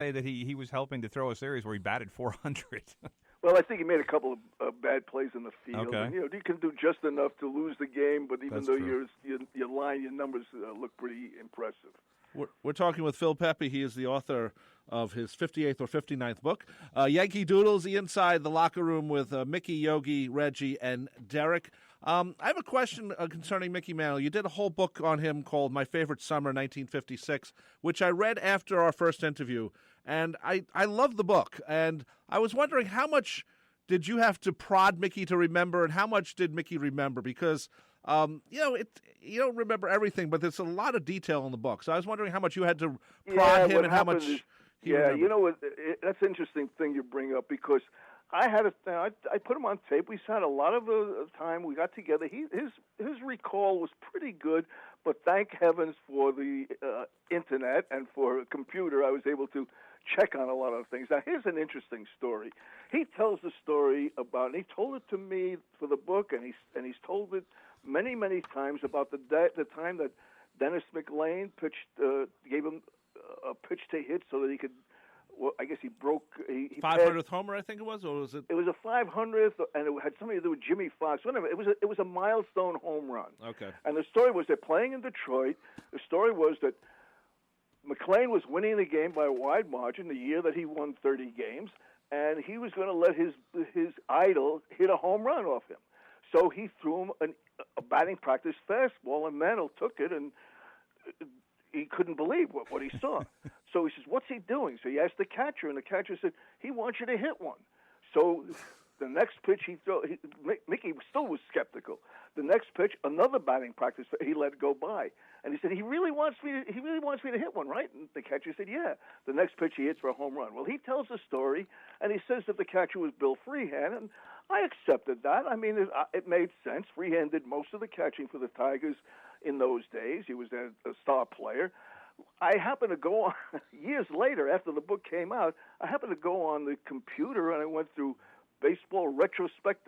say that he was helping to throw a series where he batted 400. Well, I think he made a couple of bad plays in the field. Okay. And, you can do just enough to lose the game, but even That's though true. your numbers look pretty impressive. We're talking with Phil Pepe. He is the author of his 58th or 59th book, Yankee Doodles, Inside the Locker Room with Mickey, Yogi, Reggie, and Derek. I have a question concerning Mickey Mantle. You did a whole book on him called My Favorite Summer, 1956, which I read after our first interview, and I love the book. And I was wondering, how much did you have to prod Mickey to remember, and how much did Mickey remember? Because you don't remember everything, but there's a lot of detail in the book. So I was wondering how much you had to prod him and how much he remembered. You know what? That's an interesting thing you bring up, because I had I put him on tape. We spent a lot of time. We got together. His recall was pretty good, but thank heavens for the internet and for a computer, I was able to check on a lot of things. Now, here's an interesting story. He tells the story about, and he told it to me for the book, and he's told it many, many times about the time that Dennis McLain gave him a pitch to hit so that he could. Well, I guess he broke. He 500th homer, I think it was, or was it? It was a 500th, and it had something to do with Jimmy Foxx. Whatever. It was a milestone home run. Okay. And the story was they're playing in Detroit. The story was that McLain was winning the game by a wide margin the year that he won 30 games, and he was going to let his idol hit a home run off him. So he threw him a batting practice fastball, and Mantle took it, and he couldn't believe what he saw. So he says, "What's he doing?" So he asked the catcher, and the catcher said, "He wants you to hit one." So the next pitch Mickey still was skeptical. The next pitch, another batting practice, he let it go by, and he said, "He really wants me to hit one, right?" And the catcher said, "Yeah." The next pitch he hits for a home run. Well, he tells the story, and he says that the catcher was Bill Freehan, and I accepted that. I mean, it made sense. Freehan did most of the catching for the Tigers in those days. He was a star player. I happened to go on, years later, after the book came out, I happened to go on the computer, and I went through baseball retrospect,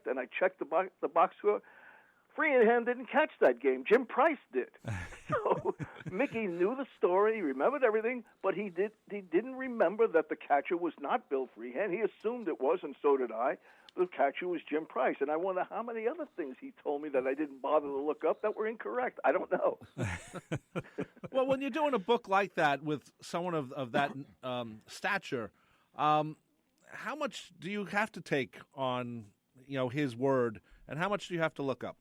and I checked the box score. Freehan didn't catch that game. Jim Price did. So Mickey knew the story, he remembered everything, but he didn't remember that the catcher was not Bill Freehan. He assumed it was, and so did I. The catcher was Jim Price, and I wonder how many other things he told me that I didn't bother to look up that were incorrect. I don't know. Well, when you're doing a book like that with someone of that stature, how much do you have to take on his word, and how much do you have to look up?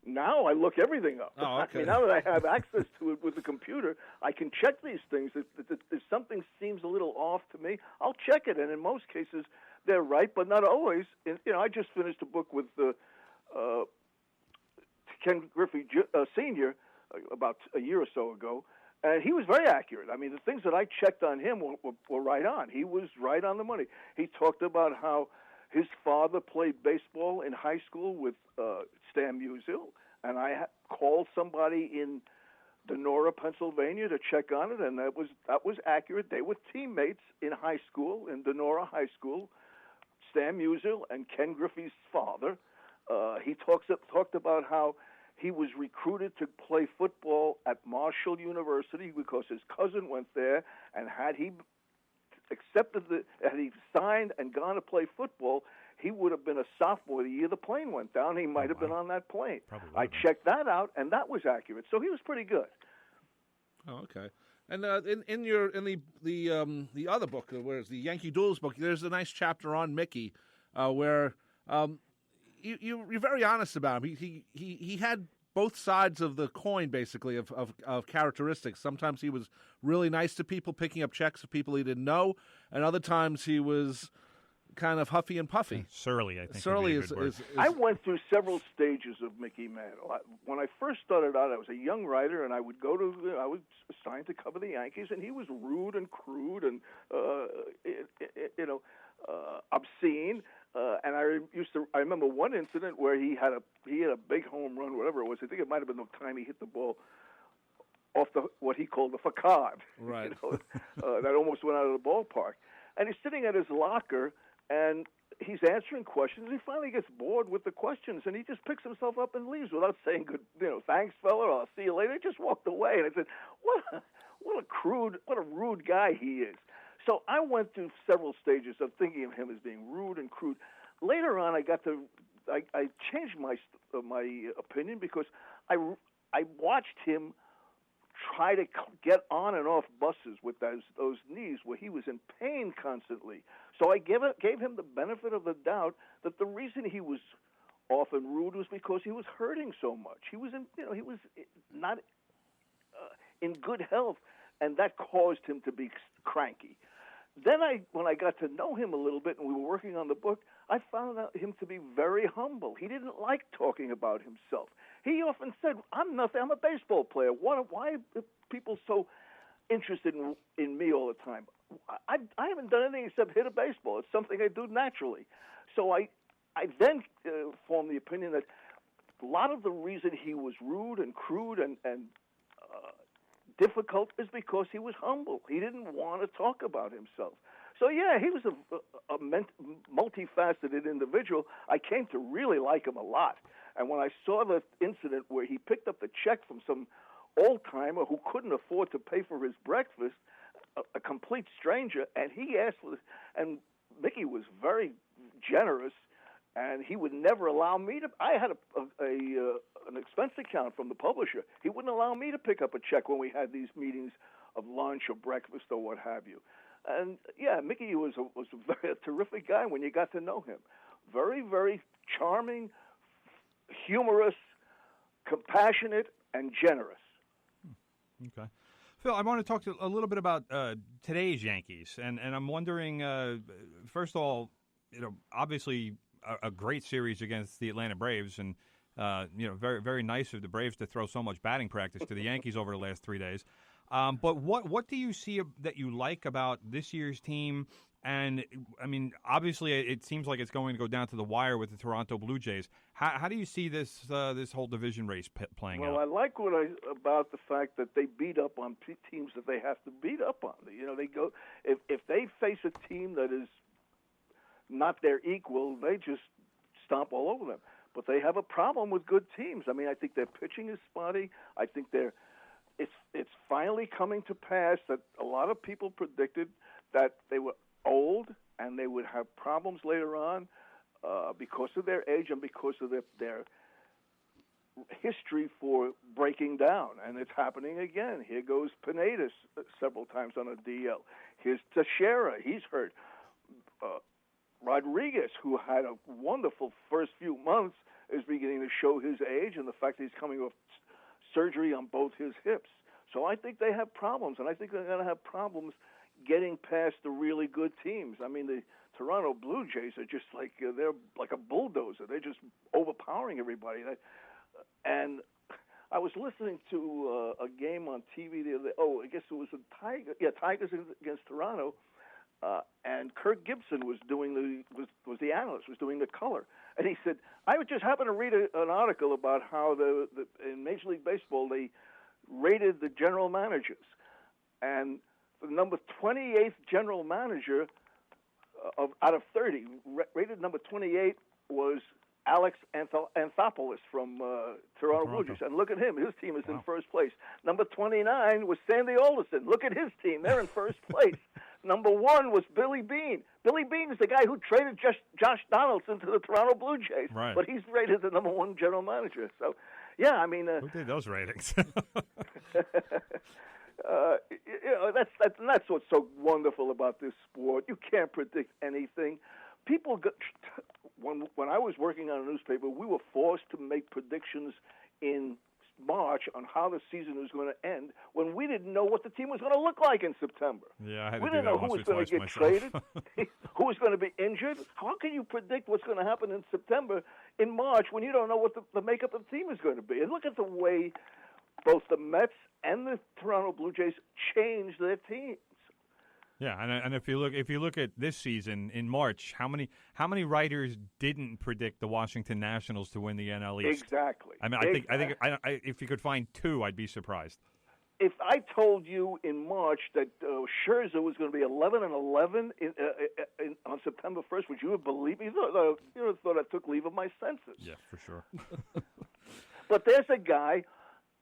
Now I look everything up. Oh, okay. I mean, now that I have access to it with the computer, I can check these things. If something seems a little off to me, I'll check it, and in most cases they're right, but not always. And, I just finished a book with Ken Griffey Sr. About a year or so ago, and he was very accurate. I mean, the things that I checked on him were right on. He was right on the money. He talked about how his father played baseball in high school with Stan Musial, and I called somebody in Donora, Pennsylvania, to check on it, and that was accurate. They were teammates in high school, in Donora High School, Stan Musial and Ken Griffey's father. He talked about how he was recruited to play football at Marshall University because his cousin went there, and had he signed and gone to play football, he would have been a sophomore the year the plane went down. He might have been on that plane. I checked that out, and that was accurate. So he was pretty good. Oh, okay. And in the other book, where's the Yankee Doodles book, there's a nice chapter on Mickey, where you're very honest about him. He had both sides of the coin, basically, of characteristics. Sometimes he was really nice to people, picking up checks of people he didn't know, and other times he was kind of huffy and puffy. Surly, I think. Surly is. I went through several stages of Mickey Mantle. When I first started out, I was a young writer, and I was assigned to cover the Yankees, and he was rude and crude and obscene. And I remember one incident where he had a big home run, whatever it was. I think it might have been the time he hit the ball off what he called the facade, right? That almost went out of the ballpark. And he's sitting at his locker, and he's answering questions. And he finally gets bored with the questions, and he just picks himself up and leaves without saying thanks, fella, or I'll see you later. He just walked away, and I said, what what a rude guy he is. So I went through several stages of thinking of him as being rude and crude. Later on, I changed my opinion because I watched him try to get on and off buses with those knees where he was in pain constantly. So I gave him the benefit of the doubt that the reason he was often rude was because he was hurting so much. He was not in good health, and that caused him to be cranky. Then when I got to know him a little bit and we were working on the book, I found out him to be very humble. He didn't like talking about himself. He often said, "I'm nothing. I'm a baseball player. Why are people so interested in me all the time? I haven't done anything except hit a baseball. It's something I do naturally." So I then formed the opinion that a lot of the reason he was rude and crude and difficult is because he was humble. He didn't want to talk about himself. So, yeah, he was a multifaceted individual. I came to really like him a lot. And when I saw the incident where he picked up the check from some old-timer who couldn't afford to pay for his breakfast, a complete stranger, and he asked for this, and Mickey was very generous, and he would never allow me to. I had an expense account from the publisher. He wouldn't allow me to pick up a check when we had these meetings of lunch or breakfast or what have you. And yeah, Mickey was a terrific guy when you got to know him. Very, very charming, humorous, compassionate, and generous. Okay. Phil, I want to talk a little bit about today's Yankees, and I'm wondering, first of all, obviously a great series against the Atlanta Braves, and very, very nice of the Braves to throw so much batting practice to the Yankees over the last 3 days. But what do you see that you like about this year's team? And, I mean, obviously it seems like it's going to go down to the wire with the Toronto Blue Jays. How do you see this whole division race playing out? Well, I like about the fact that they beat up on teams that they have to beat up on. They go if they face a team that is not their equal, they just stomp all over them. But they have a problem with good teams. I mean, I think their pitching is spotty. I think it's finally coming to pass that a lot of people predicted that they were old and they would have problems later on because of their age and because of their history for breaking down. And it's happening again. Here goes Pineda several times on a DL. Here's Teixeira. He's hurt. Rodriguez, who had a wonderful first few months, is beginning to show his age and the fact that he's coming off surgery on both his hips. So I think they have problems, and I think they're going to have problems getting past the really good teams. I mean, the Toronto Blue Jays are just like they're like a bulldozer. They're just overpowering everybody. And I was listening to a game on TV the other day. Oh, I guess it was Tigers against Toronto. And Kirk Gibson was the analyst, was doing the color, and he said, "I just happened to read an article about how in Major League Baseball they rated the general managers, and the number 28th general manager out of 30, rated number 28 was Alex Anthopoulos from Toronto Blue Jays. And look at him. His team is in first place. Number 29 was Sandy Alderson. Look at his team. They're in first place. Number 1 was Billy Beane. Billy Beane is the guy who traded Josh Donaldson to the Toronto Blue Jays. Right. But he's rated the number 1 general manager. So, yeah, I mean... who did those ratings? That's what's so wonderful about this sport. You can't predict anything. When I was working on a newspaper, we were forced to make predictions in March on how the season was going to end when we didn't know what the team was going to look like in September. Yeah, I had we to didn't do that know who once was or going to get twice traded, who was going to be injured. How can you predict what's going to happen in September, in March, when you don't know what the makeup of the team is going to be? And look at the way both the Mets and the Toronto Blue Jays changed their teams. Yeah, and if you look at this season in March, how many writers didn't predict the Washington Nationals to win the NL East? Exactly. I mean, I think if you could find 2, I'd be surprised. If I told you in March that Scherzer was going to be 11-11 on September 1st, would you have believed me? You would have thought I took leave of my senses. Yeah, for sure. But there's a guy,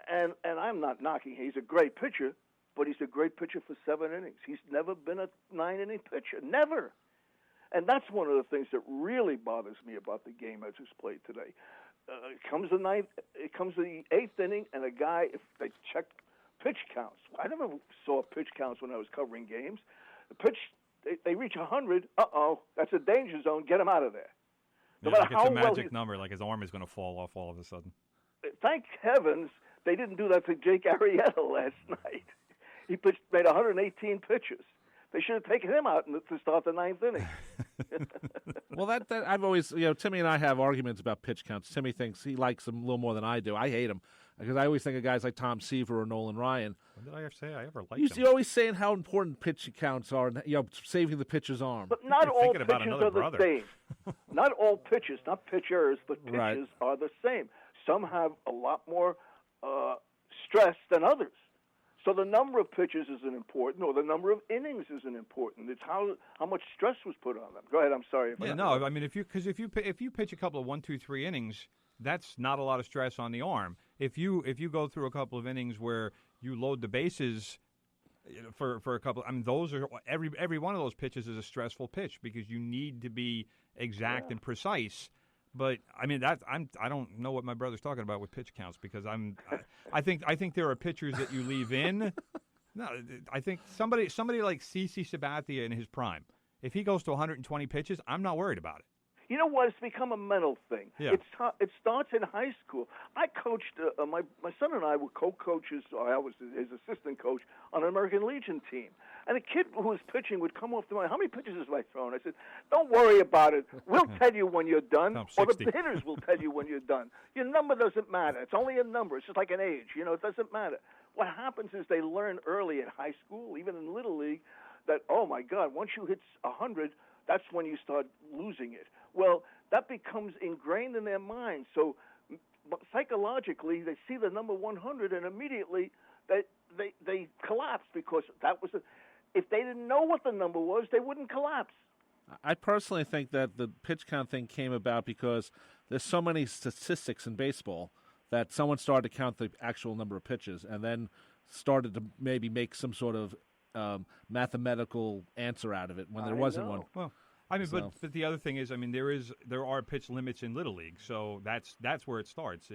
and I'm not knocking him. He's a great pitcher. but he's a great pitcher for 7 innings. He's never been a 9-inning pitcher, never. And that's one of the things that really bothers me about the game as it's played today. It comes the 8th inning, and a guy, if they check pitch counts, I never saw pitch counts when I was covering games. The pitch, they reach 100. That's a danger zone. Get him out of there. No like it's a magic number, like his arm is going to fall off all of a sudden. Thank heavens they didn't do that to Jake Arrieta last night. He made 118 pitches. They should have taken him out to start the 9th inning. Well, that I've always, Timmy and I have arguments about pitch counts. Timmy thinks he likes them a little more than I do. I hate them because I always think of guys like Tom Seaver or Nolan Ryan. When did I ever say I ever liked them? You're always saying how important pitch counts are, saving the pitcher's arm. But not all pitches are the same. Not all pitches, not pitchers, but pitches are the same. Some have a lot more stress than others. So the number of pitches isn't important, or the number of innings isn't important. It's how much stress was put on them. Go ahead. I'm sorry. I mean, if you pitch a couple of 1, 2, 3 innings, that's not a lot of stress on the arm. If you go through a couple of innings where you load the bases for a couple, I mean, those are every one of those pitches is a stressful pitch because you need to be exact and precise. But I mean I don't know what my brother's talking about with pitch counts because I think there are pitchers that you leave in. No, I think somebody like CeCe Sabathia in his prime. If he goes to 120 pitches, I'm not worried about it. You know what? It's become a mental thing. Yeah. It starts in high school. I coached, my son and I were co-coaches, or I was his assistant coach on an American Legion team. And a kid who was pitching would come off the line, how many pitches has I thrown? I said, don't worry about it. We'll tell you when you're done, or the hitters will tell you when you're done. Your number doesn't matter. It's only a number. It's just like an age. It doesn't matter. What happens is they learn early in high school, even in Little League, that, oh, my God, once you hit 100, that's when you start losing it. Well, that becomes ingrained in their mind. So psychologically, they see the number 100, and immediately they collapse because that was if they didn't know what the number was, they wouldn't collapse. I personally think that the pitch count thing came about because there's so many statistics in baseball that someone started to count the actual number of pitches and then started to maybe make some sort of mathematical answer out of it when there wasn't one. Well, I mean, but the other thing is, I mean, there are pitch limits in Little League, so that's where it starts.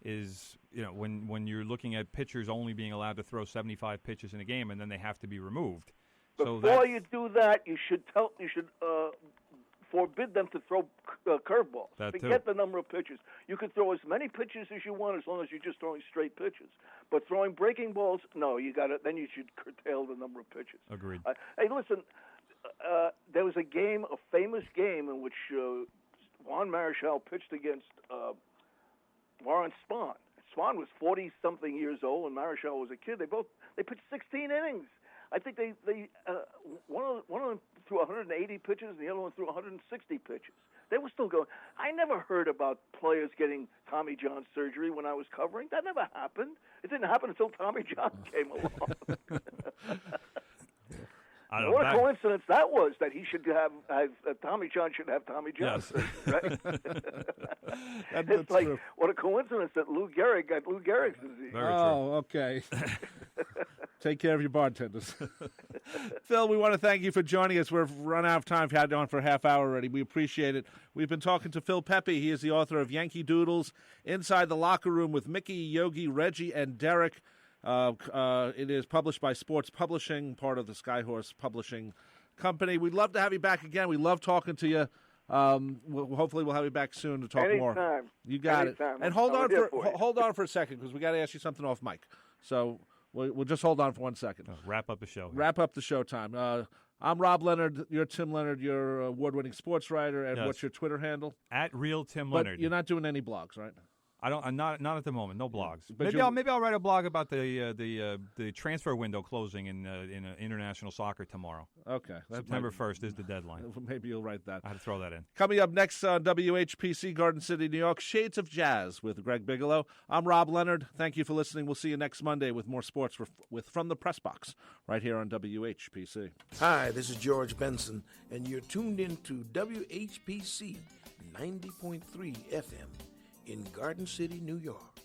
Is when you're looking at pitchers only being allowed to throw 75 pitches in a game, and then they have to be removed. Before you do that, you should forbid them to throw curveballs. Forget the number of pitches. You can throw as many pitches as you want as long as you're just throwing straight pitches. But throwing breaking balls, no, you got it. Then you should curtail the number of pitches. Agreed. Hey, listen. There was a famous game in which Juan Marichal pitched against Lawrence Spahn. Spahn was 40-something years old, and Marichal was a kid. They pitched 16 innings. I think one of them threw 180 pitches, and the other one threw 160 pitches. They were still going. I never heard about players getting Tommy John surgery when I was covering. That never happened. It didn't happen until Tommy John came along. What a coincidence that was, that he should have Tommy John should have Tommy John. Yes. Right? It's like, true. What a coincidence that Lou Gehrig got Lou Gehrig's disease. Very true. Okay. Take care of your bartenders. Phil, we want to thank you for joining us. We've run out of time. We've had you on for a half hour already. We appreciate it. We've been talking to Phil Pepe. He is the author of Yankee Doodles, Inside the Locker Room with Mickey, Yogi, Reggie, and Derek. It is published by Sports Publishing, part of the Skyhorse Publishing Company. We'd love to have you back again. We love talking to you. Hopefully we'll have you back soon to talk more. Anytime. You got Anytime. it. And hold on for a second because we got to ask you something off mic. So we'll just hold on for 1 second. Wrap up the show. Wrap up the show time. I'm Rob Leonard. You're Tim Leonard. You're an award-winning sports writer. And what's your Twitter handle? @RealTimLeonard. But you're not doing any blogs, right? I'm not at the moment. No blogs. But maybe I'll write a blog about the transfer window closing in international soccer tomorrow. Okay, September 1st is the deadline. Maybe you'll write that. I had to throw that in. Coming up next on WHPC Garden City, New York, Shades of Jazz with Greg Bigelow. I'm Rob Leonard. Thank you for listening. We'll see you next Monday with more sports with From the Pressbox right here on WHPC. Hi, this is George Benson, and you're tuned in to WHPC 90.3 FM. in Garden City, New York.